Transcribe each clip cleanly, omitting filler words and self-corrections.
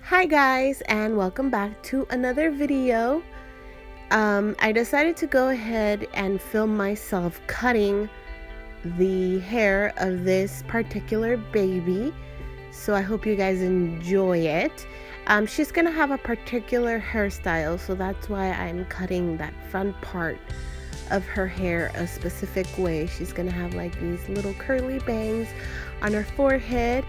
Hi guys, and welcome back to another video. I decided to go ahead and film myself cutting the hair of this particular baby, so I hope you guys enjoy it. She's gonna have a particular hairstyle, so that's why I'm cutting that front part of her hair a specific way. She's gonna have like these little curly bangs on her forehead.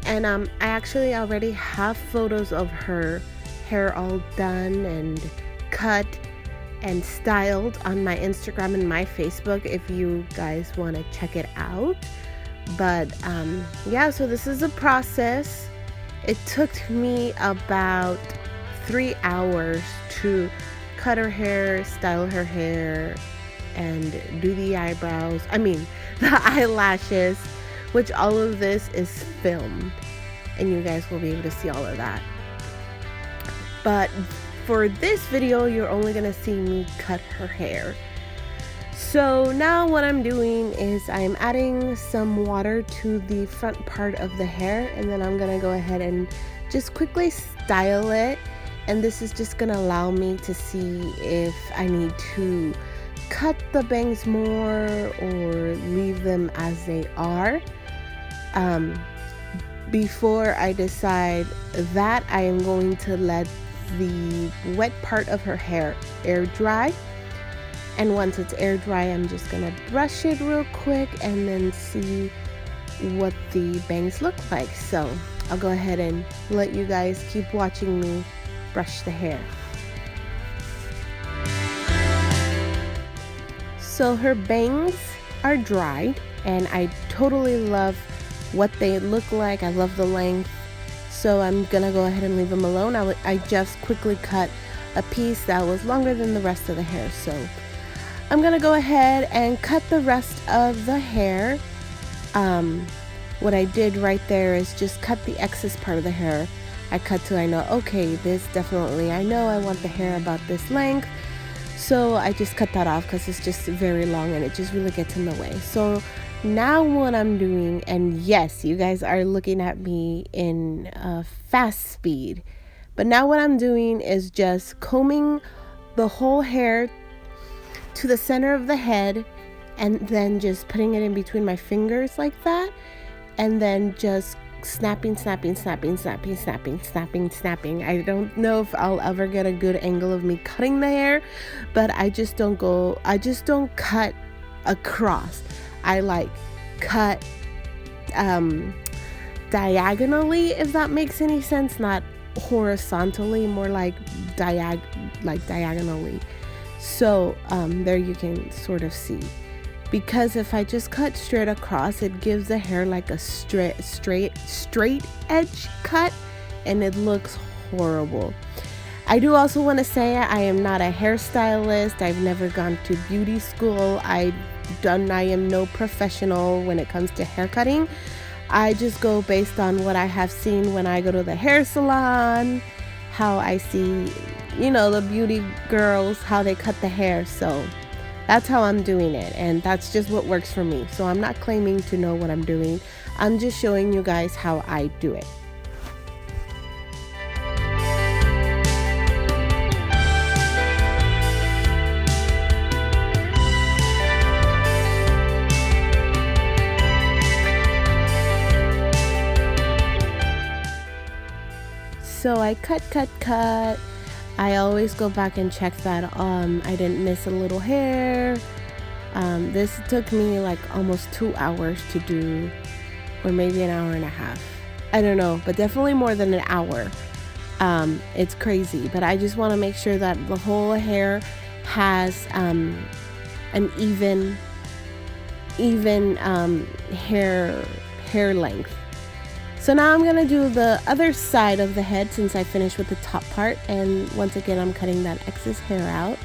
And I actually already have photos of her hair all done and cut and styled on my Instagram and my Facebook if you guys want to check it out. But yeah, so this is a process. It took me about 3 hours to cut her hair, style her hair, and do the eyebrows. The eyelashes, which all of this is filmed, and you guys will be able to see all of that. But for this video, you're only gonna see me cut her hair. So now what I'm doing is I'm adding some water to the front part of the hair, and then I'm gonna go ahead and just quickly style it. And this is just gonna allow me to see if I need to cut the bangs more or leave them as they are. Before I decide that, I am going to let the wet part of her hair air dry, and once it's air dry, I'm just gonna brush it real quick and then see what the bangs look like. So I'll go ahead and let you guys keep watching me brush the hair. So her bangs are dried, and I totally love what they look like. I love the length, so I'm gonna go ahead and leave them alone. I just quickly cut a piece that was longer than the rest of the hair, so I'm gonna go ahead and cut the rest of the hair. What I did right there is just cut the excess part of the hair. I cut to, I know, okay, this definitely, I know I want the hair about this length, so I just cut that off because it's just very long and it just really gets in the way. So now what I'm doing, and yes, you guys are looking at me in fast speed, but now what I'm doing is just combing the whole hair to the center of the head, and then just putting it in between my fingers like that, and then just snapping. I don't know if I'll ever get a good angle of me cutting the hair, but I just don't cut across. I like cut diagonally, if that makes any sense, not horizontally, more like diagonally. So there you can sort of see, because if I just cut straight across, it gives the hair like a straight edge cut, and it looks horrible. I do also want to say I am not a hairstylist. I've never gone to beauty school. I am no professional when it comes to hair cutting. I just go based on what I have seen when I go to the hair salon, how I see, the beauty girls, how they cut the hair. So that's how I'm doing it, and that's just what works for me. So I'm not claiming to know what I'm doing. I'm just showing you guys how I do it. So I cut. I always go back and check that I didn't miss a little hair. This took me like almost 2 hours to do, or maybe an hour and a half. I don't know, but definitely more than an hour. It's crazy, but I just want to make sure that the whole hair has an even hair length. So now I'm gonna do the other side of the head since I finished with the top part, and once again I'm cutting that excess hair out,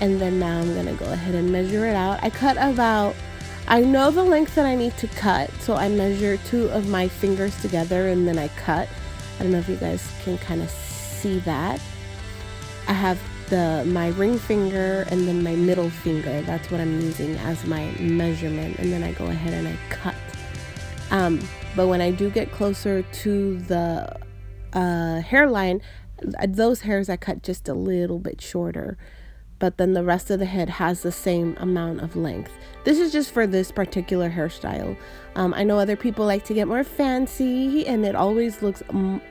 and then now I'm gonna go ahead and measure it out. I know the length that I need to cut, so I measure 2 of my fingers together and then I cut. I don't know if you guys can kind of see that. I have my ring finger and then my middle finger. That's what I'm using as my measurement, and then I go ahead and I cut. But when I do get closer to the hairline, those hairs I cut just a little bit shorter, but then the rest of the head has the same amount of length. This is just for this particular hairstyle. I know other people like to get more fancy and it always looks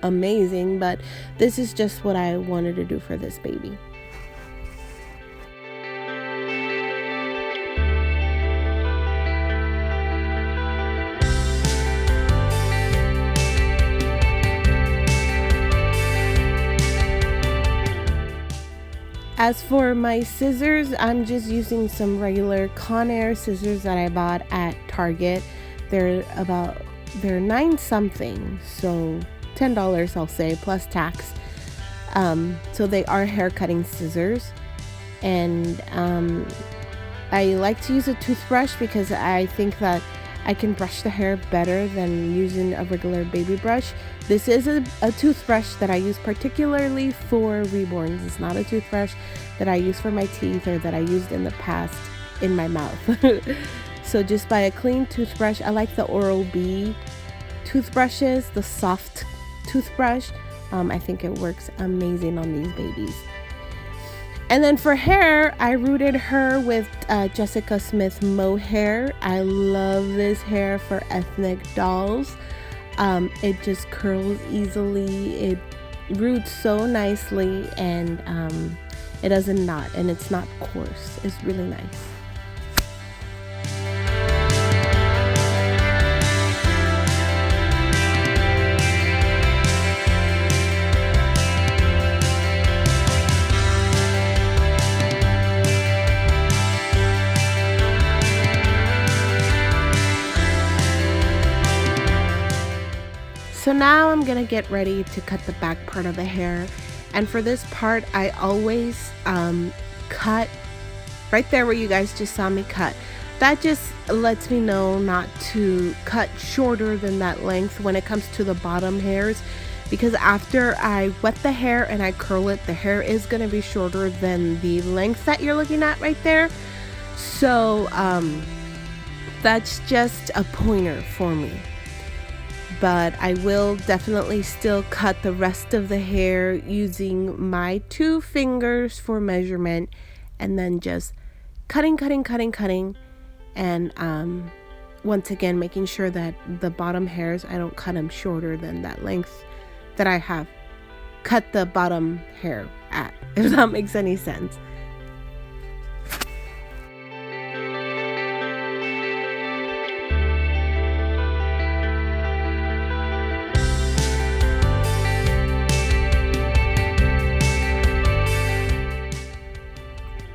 amazing, but this is just what I wanted to do for this baby. As for my scissors, I'm just using some regular Conair scissors that I bought at Target. They're 9 something, so $10 I'll say, plus tax. So they are hair cutting scissors, and I like to use a toothbrush because I think that I can brush the hair better than using a regular baby brush. This is a toothbrush that I use particularly for Reborns. It's not a toothbrush that I use for my teeth or that I used in the past in my mouth. So just buy a clean toothbrush. I like the Oral-B toothbrushes, the soft toothbrush. I think it works amazing on these babies. And then for hair, I rooted her with Jessica Smith mohair. I love this hair for ethnic dolls. It just curls easily. It roots so nicely, and it doesn't knot, and it's not coarse. It's really nice. So now I'm gonna get ready to cut the back part of the hair, and for this part I always cut right there where you guys just saw me cut. That just lets me know not to cut shorter than that length when it comes to the bottom hairs, because after I wet the hair and I curl it, the hair is gonna be shorter than the length that you're looking at right there. So that's just a pointer for me. But I will definitely still cut the rest of the hair using my 2 fingers for measurement, and then just cutting, and once again making sure that the bottom hairs, I don't cut them shorter than that length that I have cut the bottom hair at, if that makes any sense.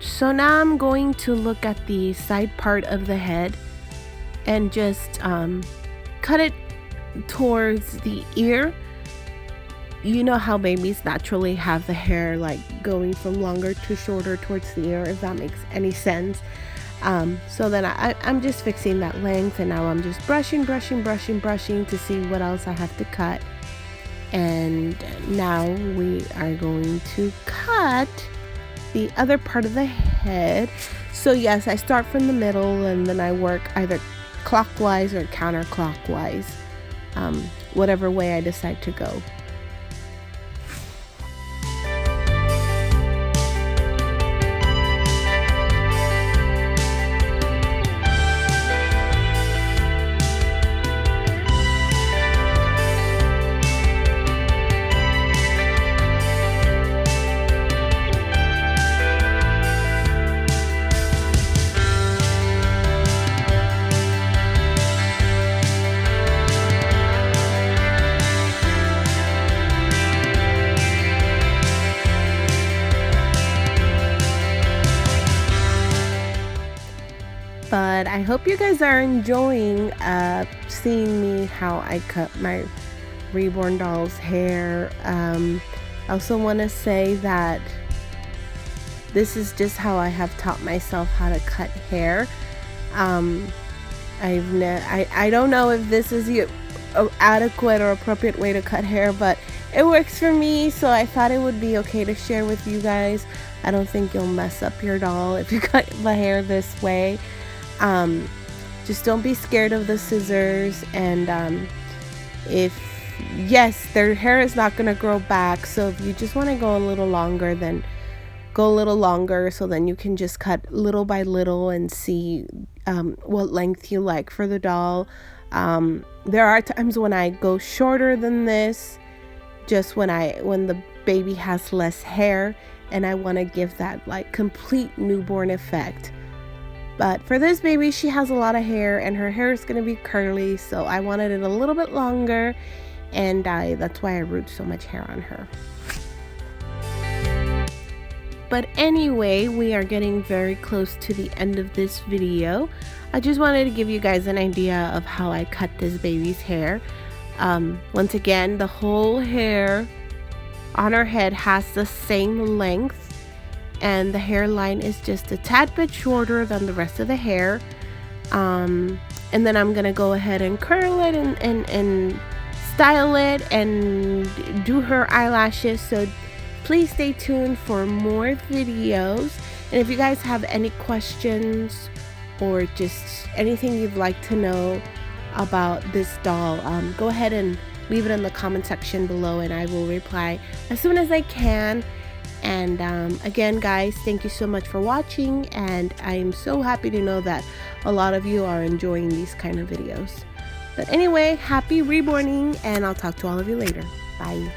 So now I'm going to look at the side part of the head and just cut it towards the ear. You know how babies naturally have the hair like going from longer to shorter towards the ear, if that makes any sense. So then I'm just fixing that length, and now I'm just brushing to see what else I have to cut. And now we are going to cut the other part of the head. So yes, I start from the middle and then I work either clockwise or counterclockwise, whatever way I decide to go. But I hope you guys are enjoying seeing me how I cut my Reborn doll's hair. I also want to say that this is just how I have taught myself how to cut hair. I don't know if this is the adequate or appropriate way to cut hair, but it works for me, so I thought it would be okay to share with you guys. I don't think you'll mess up your doll if you cut the hair this way. Just don't be scared of the scissors, and if yes, their hair is not going to grow back. So if you just want to go a little longer, then go a little longer. So then you can just cut little by little and see what length you like for the doll. There are times when I go shorter than this, just when the baby has less hair and I want to give that like complete newborn effect. But for this baby, she has a lot of hair and her hair is going to be curly, so I wanted it a little bit longer, and that's why I root so much hair on her. But anyway, we are getting very close to the end of this video. I just wanted to give you guys an idea of how I cut this baby's hair. Once again, the whole hair on her head has the same length, and the hairline is just a tad bit shorter than the rest of the hair. And then I'm gonna go ahead and curl it and style it and do her eyelashes. So please stay tuned for more videos. And if you guys have any questions or just anything you'd like to know about this doll, go ahead and leave it in the comment section below and I will reply as soon as I can. And again, guys, thank you so much for watching, and I am so happy to know that a lot of you are enjoying these kind of videos. But anyway, happy reborning, and I'll talk to all of you later. Bye.